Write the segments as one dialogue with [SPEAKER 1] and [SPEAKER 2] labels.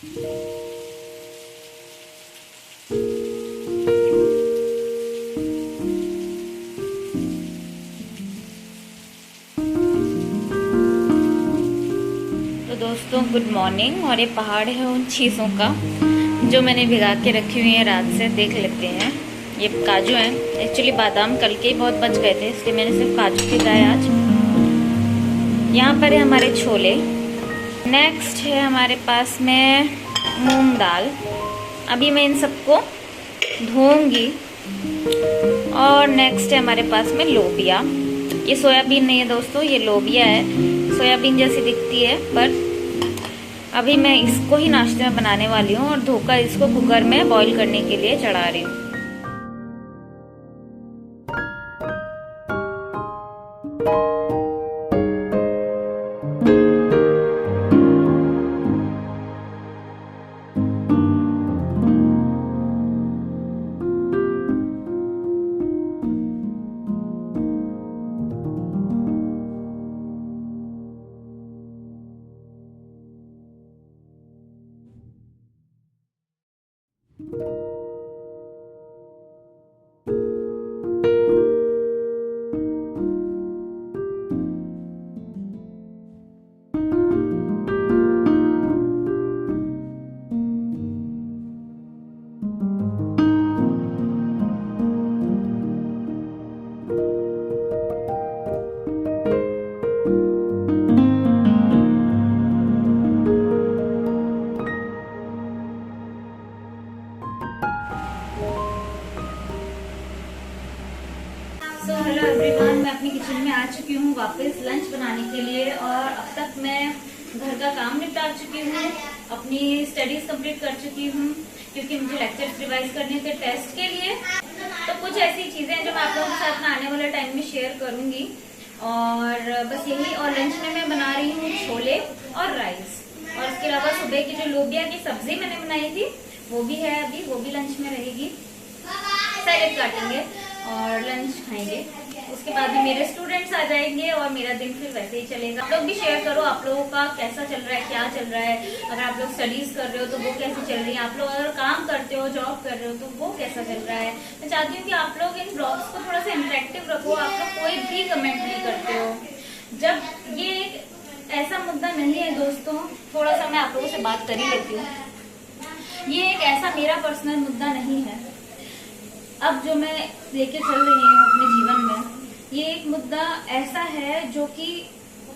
[SPEAKER 1] तो दोस्तों good morning. और ये पहाड़ है उन चीज़ों का जो मैंने भिगा के रखी हुई है रात से। देख लेते हैं। ये काजू हैं। एक्चुअली बादाम कल के ही बहुत बच गए थे, इसलिए मैंने सिर्फ काजू भिगाए आज। यहाँ पर है हमारे छोले। नेक्स्ट है हमारे पास में मूंग दाल। अभी मैं इन सबको धोऊंगी। और नेक्स्ट है हमारे पास में लोबिया। ये सोयाबीन नहीं है दोस्तों, ये लोबिया है। सोयाबीन जैसी दिखती है, पर अभी मैं इसको ही नाश्ते में बनाने वाली हूँ और धोकर इसको कुकर में बॉईल करने के लिए चढ़ा रही हूँ। सो हेलो एवरीवन, मैं अपनी किचन में आ चुकी हूँ वापस लंच बनाने के लिए। और अब तक मैं घर का काम निपटा चुकी हूँ, अपनी स्टडीज कंप्लीट कर चुकी हूँ, क्योंकि मुझे लेक्चर्स रिवाइज करने थे टेस्ट के लिए। तो कुछ ऐसी चीजें जो मैं आप लोगों के साथ में आने वाले टाइम में शेयर करूंगी। और बस यही। और लंच में मैं बना रही हूँ छोले और राइस। और उसके अलावा सुबह की जो लोबिया की सब्जी मैंने बनाई थी वो भी है, अभी वो भी लंच में रहेगी। सैलेड काटेंगे और लंच खाएंगे। उसके बाद में मेरे स्टूडेंट्स आ जाएंगे और मेरा दिन फिर वैसे ही चलेगा। आप लोग भी शेयर करो, आप लोगों का कैसा चल रहा है, क्या चल रहा है। अगर आप लोग स्टडीज कर रहे हो तो वो कैसी चल रही है, आप लोग अगर काम करते हो, जॉब कर रहे हो तो वो कैसा चल रहा है। मैं चाहती हूँ कि आप लोग इन ब्लॉग्स को थोड़ा सा इंटरेक्टिव रखो। आप लोग कोई भी कमेंट नहीं करते हो। जब ये एक ऐसा मुद्दा नहीं है दोस्तों, थोड़ा सा मैं आप लोगों से बात कर ही लेती हूँ। ये एक ऐसा मेरा पर्सनल मुद्दा नहीं है। अब जो मैं लेके चल रही हूँ अपने जीवन में, ये एक मुद्दा ऐसा है जो कि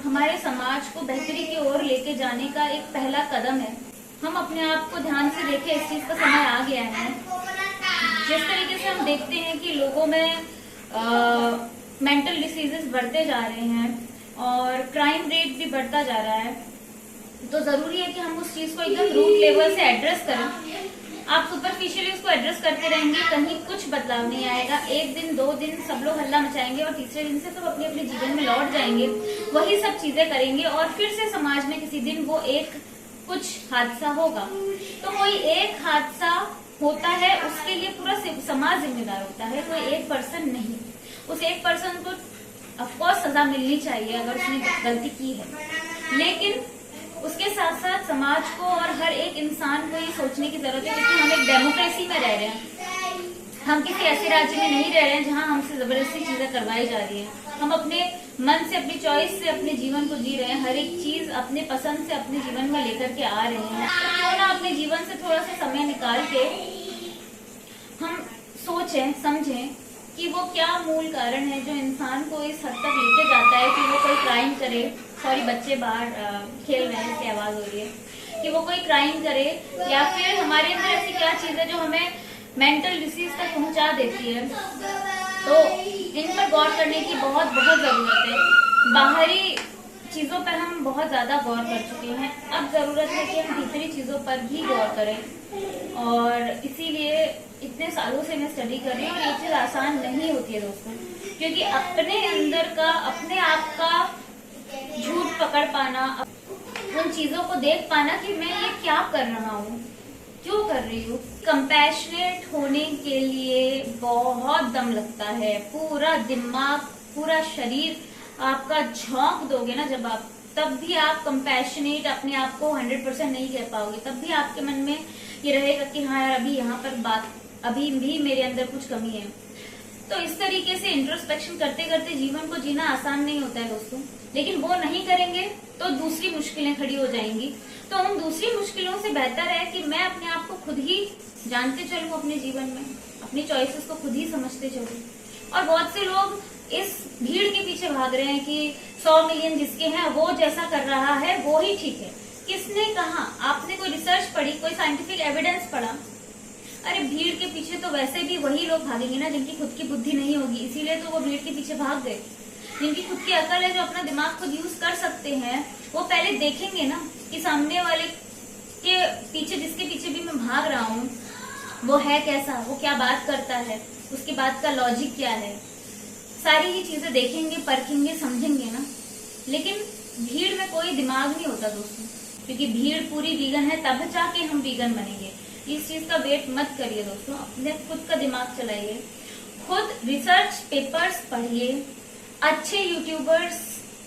[SPEAKER 1] हमारे समाज को बेहतरी की ओर लेके जाने का एक पहला कदम है। हम अपने आप को ध्यान से देखें, इस चीज का समय आ गया है। जिस तरीके से हम देखते हैं कि लोगों में मेंटल डिसीजेस बढ़ते जा रहे हैं और क्राइम रेट भी बढ़ता जा रहा है, तो जरूरी है कि हम उस चीज को एकदम रूट लेवल से एड्रेस करें। आप सुपरफिशियली उसको एड्रेस करते रहेंगे, कहीं कुछ बदलाव नहीं आएगा। एक दिन, 2 दिन सब लोग हल्ला मचाएंगे और तीसरे दिन से सब अपने अपने जीवन में लौट जाएंगे, वही सब चीजें करेंगे और फिर से समाज में किसी दिन वो एक कुछ हादसा होगा। तो कोई एक हादसा होता है, उसके लिए पूरा समाज जिम्मेदार होता है, कोई एक पर्सन नहीं। उस एक पर्सन को ऑफकोर्स सजा मिलनी चाहिए अगर उसने गलती की है, लेकिन उसके साथ साथ समाज को और हर एक इंसान को ये सोचने की जरूरत है, क्योंकि हम एक डेमोक्रेसी में रह रहे हैं। हम किसी ऐसे राज्य में नहीं रह रहे हैं जहां हमसे जबरदस्ती चीजें करवाई जा रही है। हम अपने मन से, अपनी चॉइस से अपने जीवन को जी रहे हैं। हर एक चीज अपने पसंद से अपने जीवन में लेकर के आ रहे हैं। तो क्यों ना अपने जीवन से थोड़ा सा समय निकाल के हम सोचें, समझें कि वो क्या मूल कारण है जो इंसान को इस हद तक लेके जाता है कि वो कोई क्राइम करे। सॉरी, बच्चे बाहर खेल रहे हैं, इसकी आवाज हो रही है। कि वो कोई क्राइम करे या फिर हमारे अंदर ऐसी क्या चीज है जो हमें मेंटल डिसीज तक पहुंचा देती है। तो इन पर गौर करने की बहुत जरूरत है। बाहरी चीजों पर हम बहुत ज्यादा गौर कर चुके हैं, अब जरूरत है कि हम भीतरी चीजों पर भी गौर करें। और इसीलिए इतने सालों से मैं स्टडी कर रही हूँ और ये चीज आसान नहीं होती है दोस्तों, क्योंकि अपने अंदर का, अपने आप का झूठ पकड़ पाना, उन चीजों को देख पाना कि मैं ये क्या कर रहा हूँ, क्यों कर रही हूँ। कंपैशनेट होने के लिए बहुत दम लगता है। पूरा दिमाग, पूरा शरीर आपका झोंक दोगे ना जब आप तब भी आप कंपैशनेट अपने आप को 100% नहीं कह पाओगे। तब भी आपके मन में ये रहेगा कि हाँ यार अभी यहाँ पर बात, अभी भी मेरे अंदर कुछ कमी है। तो इस तरीके से इंट्रोस्पेक्शन करते करते जीवन को जीना आसान नहीं होता है दोस्तों, लेकिन वो नहीं करेंगे तो दूसरी मुश्किलें खड़ी हो जाएंगी। तो उन दूसरी मुश्किलों से बेहतर है कि मैं अपने आप को खुद ही जानते चलूं, अपने जीवन में अपनी चॉइसेस को खुद ही समझते चलूं। और बहुत से लोग इस भीड़ के पीछे भाग रहे हैं कि 100 मिलियन जिसके हैं वो जैसा कर रहा है वो ही ठीक है। किसने कहा? आपने कोई रिसर्च पढ़ी, कोई साइंटिफिक एविडेंस पढ़ा? अरे भीड़ के पीछे तो वैसे भी वही लोग भागेंगे ना जिनकी खुद की बुद्धि नहीं होगी, इसीलिए तो वो भीड़ के पीछे भाग गए। जिनकी खुद की अकल है, जो अपना दिमाग खुद यूज कर सकते हैं, वो पहले देखेंगे ना कि सामने वाले के पीछे, जिसके पीछे भी मैं भाग रहा हूँ, वो है कैसा, वो क्या बात करता है, उसकी बात का लॉजिक क्या है। सारी ही चीजें देखेंगे, परखेंगे, समझेंगे ना। लेकिन भीड़ में कोई दिमाग नहीं होता दोस्तों, क्योंकि भीड़ पूरी वीगन है, तब जाके हम वीगन बनेंगे। इस चीज का वेट मत करिए दोस्तों, अपने खुद का दिमाग चलाइए, खुद रिसर्च पेपर्स पढ़िए, अच्छे यूट्यूबर्स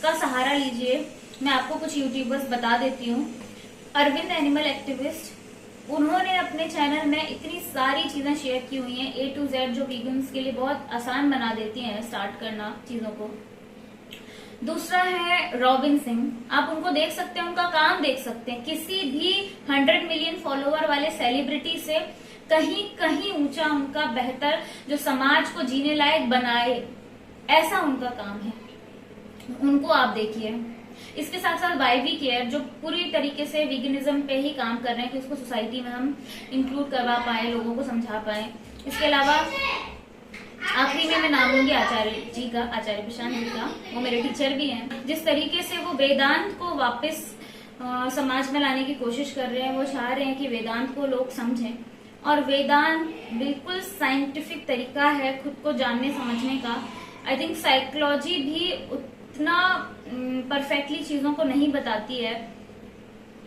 [SPEAKER 1] का सहारा लीजिए। मैं आपको कुछ यूट्यूबर्स बता देती हूँ। अरविंद एनिमल एक्टिविस्ट, उन्होंने अपने चैनल में इतनी सारी चीजें शेयर की हुई हैं A to Z, जो वीगन्स के लिए बहुत आसान बना देती हैं स्टार्ट करना चीजों को। दूसरा है रॉबिन सिंह, आप उनको देख सकते हैं, उनका काम देख सकते हैं। किसी भी 100 मिलियन फॉलोवर वाले सेलिब्रिटी से कहीं कहीं ऊंचा, उनका बेहतर, जो समाज को जीने लायक बनाए, ऐसा उनका काम है। उनको आप देखिए। इसके साथ साथ YV केयर, जो पूरी तरीके से वीगनिज्म पे ही काम कर रहे हैं कि उसको सोसाइटी में हम इंक्लूड करवा पाए, लोगों को समझा पाए। इसके अलावा आखिरी में मैं नाम लूंगी आचार्य जी का, आचार्य प्रशांत जी का, वो मेरे टीचर भी हैं। जिस तरीके से वो वेदांत को वापस समाज में लाने की कोशिश कर रहे हैं, वो चाह रहे हैं कि वेदांत को लोग समझें। और वेदांत बिल्कुल साइंटिफिक तरीका है खुद को जानने समझने का। आई थिंक साइकोलॉजी भी उतना परफेक्टली चीजों को नहीं बताती है,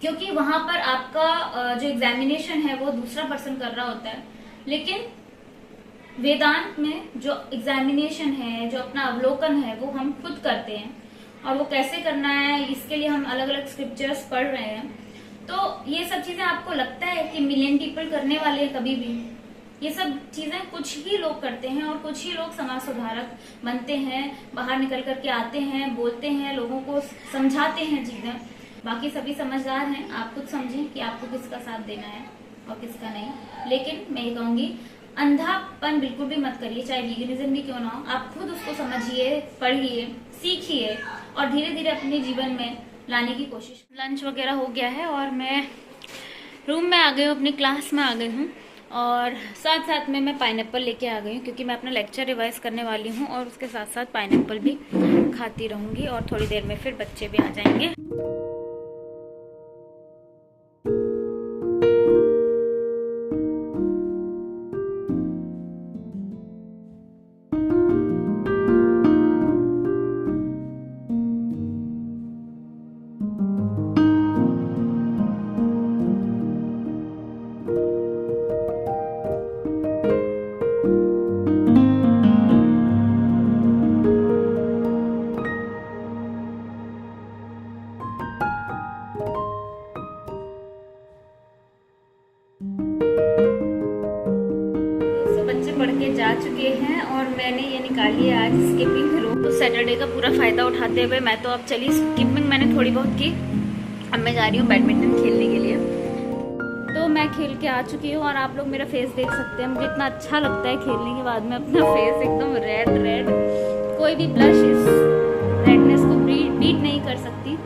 [SPEAKER 1] क्योंकि वहां पर आपका जो एग्जामिनेशन है वो दूसरा पर्सन कर रहा होता है। लेकिन वेदांत में जो एग्जामिनेशन है, जो अपना अवलोकन है, वो हम खुद करते हैं। और वो कैसे करना है, इसके लिए हम अलग अलग स्क्रिप्चर्स पढ़ रहे हैं। तो ये सब चीजें आपको लगता है कि मिलियन पीपल करने वाले हैं? कभी भी ये सब चीजें कुछ ही लोग करते हैं, और कुछ ही लोग समाज सुधारक बनते हैं, बाहर निकल करके आते हैं, बोलते हैं, लोगों को समझाते हैं चीजें। बाकी सभी समझदार हैं। आप खुद समझें कि आपको किसका साथ देना है और किसका नहीं। लेकिन मैं ये कहूंगी, अंधापन बिल्कुल भी मत करिए, चाहे वीगनिज्म भी क्यों ना हो। आप खुद उसको समझिए, पढ़िए, सीखिए और धीरे धीरे अपने जीवन में लाने की कोशिश। लंच वगैरह हो गया है और मैं रूम में आ गई हूँ, अपनी क्लास में आ गई हूँ। और साथ साथ में मैं पाइनएप्पल लेके आ गई हूँ, क्योंकि मैं अपना लेक्चर रिवाइज करने वाली हूँ, और उसके साथ साथ पाइनएप्पल भी खाती रहूँगी। और थोड़ी देर में फिर बच्चे भी आ जाएंगे। पढ़ के जा चुके हैं और मैंने ये निकाली है आज स्किपिंग रोप। तो सैटरडे का पूरा फायदा उठाते हुए मैं तो अब चली, स्किपिंग मैंने थोड़ी बहुत की। अब मैं जा रही हूँ बैडमिंटन खेलने के लिए। तो मैं खेल के आ चुकी हूँ और आप लोग मेरा फेस देख सकते हैं। मुझे इतना अच्छा लगता है खेलने के बाद में, अपना फेस एकदम रेड रेड। कोई भी ब्लश इस रेडनेस को बीट नहीं कर सकती।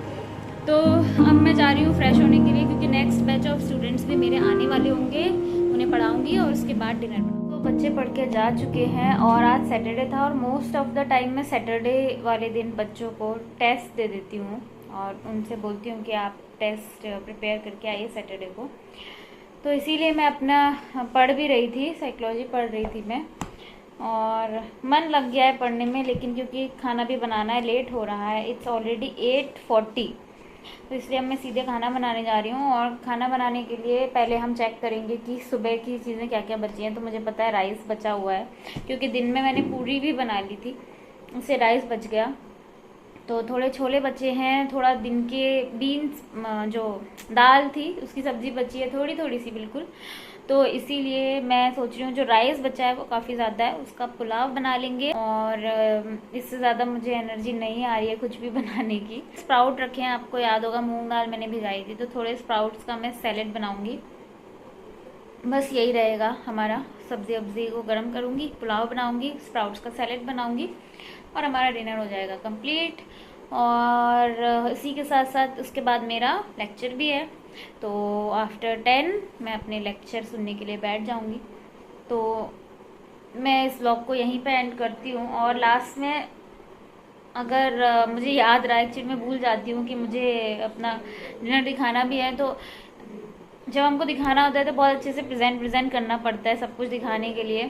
[SPEAKER 1] तो अब मैं जा रही हूँ फ्रेश होने के लिए, क्योंकि नेक्स्ट बैच ऑफ स्टूडेंट्स भी मेरे आने वाले होंगे, उन्हें पढ़ाऊंगी और उसके बाद डिनर। तो बच्चे पढ़ के जा चुके हैं और आज सैटरडे था, और मोस्ट ऑफ द टाइम मैं सैटरडे वाले दिन बच्चों को टेस्ट दे देती हूँ और उनसे बोलती हूँ कि आप टेस्ट प्रिपेयर करके आइए सैटरडे को। तो इसीलिए मैं अपना पढ़ भी रही थी, साइकोलॉजी पढ़ रही थी मैं, और मन लग गया है पढ़ने में। लेकिन क्योंकि खाना भी बनाना है, लेट हो रहा है, इट्स ऑलरेडी 8:40, तो इसलिए अब मैं सीधे खाना बनाने जा रही हूँ। और खाना बनाने के लिए पहले हम चेक करेंगे कि सुबह की चीज़ें क्या क्या बची हैं। तो मुझे पता है राइस बचा हुआ है, क्योंकि दिन में मैंने पूरी भी बना ली थी, उससे राइस बच गया। तो थोड़े छोले बचे हैं, थोड़ा दिन के बीन्स जो दाल थी उसकी सब्जी बची है थोड़ी थोड़ी सी बिल्कुल। तो इसीलिए मैं सोच रही हूँ जो राइस बचा है वो काफ़ी ज़्यादा है, उसका पुलाव बना लेंगे। और इससे ज़्यादा मुझे एनर्जी नहीं आ रही है कुछ भी बनाने की। स्प्राउट रखे हैं, आपको याद होगा मूंग दाल मैंने भिगाई थी, तो थोड़े स्प्राउट्स का मैं सैलेड बनाऊंगी। बस यही रहेगा हमारा। सब्जी वब्जी को गर्म करूँगी, पुलाव बनाऊँगी, स्प्राउट्स का सैलेड बनाऊँगी और हमारा डिनर हो जाएगा कंप्लीट। और इसी के साथ साथ उसके बाद मेरा लेक्चर भी है, तो आफ्टर 10 मैं अपने लेक्चर सुनने के लिए बैठ जाऊँगी। तो मैं इस व्लॉग को यहीं पे एंड करती हूँ। और लास्ट में अगर मुझे याद रहा, एक्चुअली मैं भूल जाती हूँ कि मुझे अपना डिनर दिखाना भी है, तो जब हमको दिखाना होता है तो बहुत अच्छे से प्रेजेंट करना पड़ता है सब कुछ दिखाने के लिए।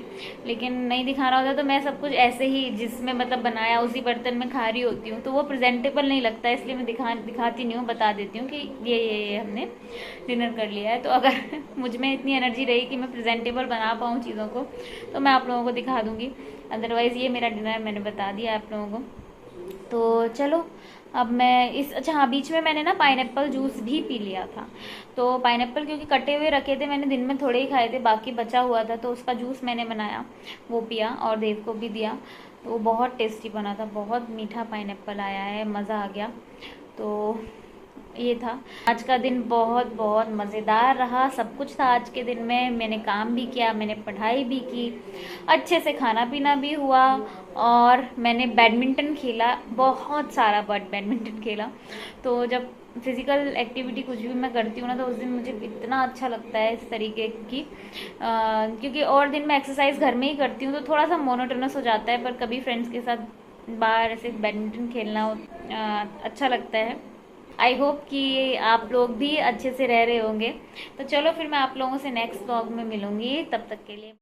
[SPEAKER 1] लेकिन नहीं दिखाना होता तो मैं सब कुछ ऐसे ही जिसमें मतलब बनाया उसी बर्तन में खा रही होती हूँ, तो वो प्रेजेंटेबल नहीं लगता है, इसलिए मैं दिखाती नहीं हूँ, बता देती हूँ कि ये हमने डिनर कर लिया है। तो अगर मुझ में इतनी एनर्जी रही कि मैं प्रेजेंटेबल बना पाऊँ चीज़ों को तो मैं आप लोगों को दिखा दूँगी। अदरवाइज़ ये मेरा डिनर मैंने बता दिया आप लोगों को। तो चलो अब मैं अच्छा हाँ, बीच में मैंने ना पाइनएप्पल जूस भी पी लिया था। तो पाइनएप्पल क्योंकि कटे हुए रखे थे मैंने, दिन में थोड़े ही खाए थे, बाकी बचा हुआ था, तो उसका जूस मैंने बनाया, वो पिया और देव को भी दिया। तो वो बहुत टेस्टी बना था, बहुत मीठा पाइनएप्पल आया है, मज़ा आ गया। तो ये था आज का दिन, बहुत बहुत मज़ेदार रहा। सब कुछ था आज के दिन में, मैंने काम भी किया, मैंने पढ़ाई भी की, अच्छे से खाना पीना भी हुआ और मैंने बैडमिंटन खेला, बहुत सारा बैडमिंटन खेला। तो जब फिज़िकल एक्टिविटी कुछ भी मैं करती हूँ ना तो उस दिन मुझे इतना अच्छा लगता है इस तरीके की, क्योंकि और दिन मैं एक्सरसाइज घर में ही करती हूँ तो थोड़ा सा मोनोटोनस हो जाता है, पर कभी फ्रेंड्स के साथ बाहर ऐसे बैडमिंटन खेलना अच्छा लगता है। आई होप कि आप लोग भी अच्छे से रह रहे होंगे। तो चलो फिर मैं आप लोगों से नेक्स्ट व्लॉग में मिलूंगी, तब तक के लिए।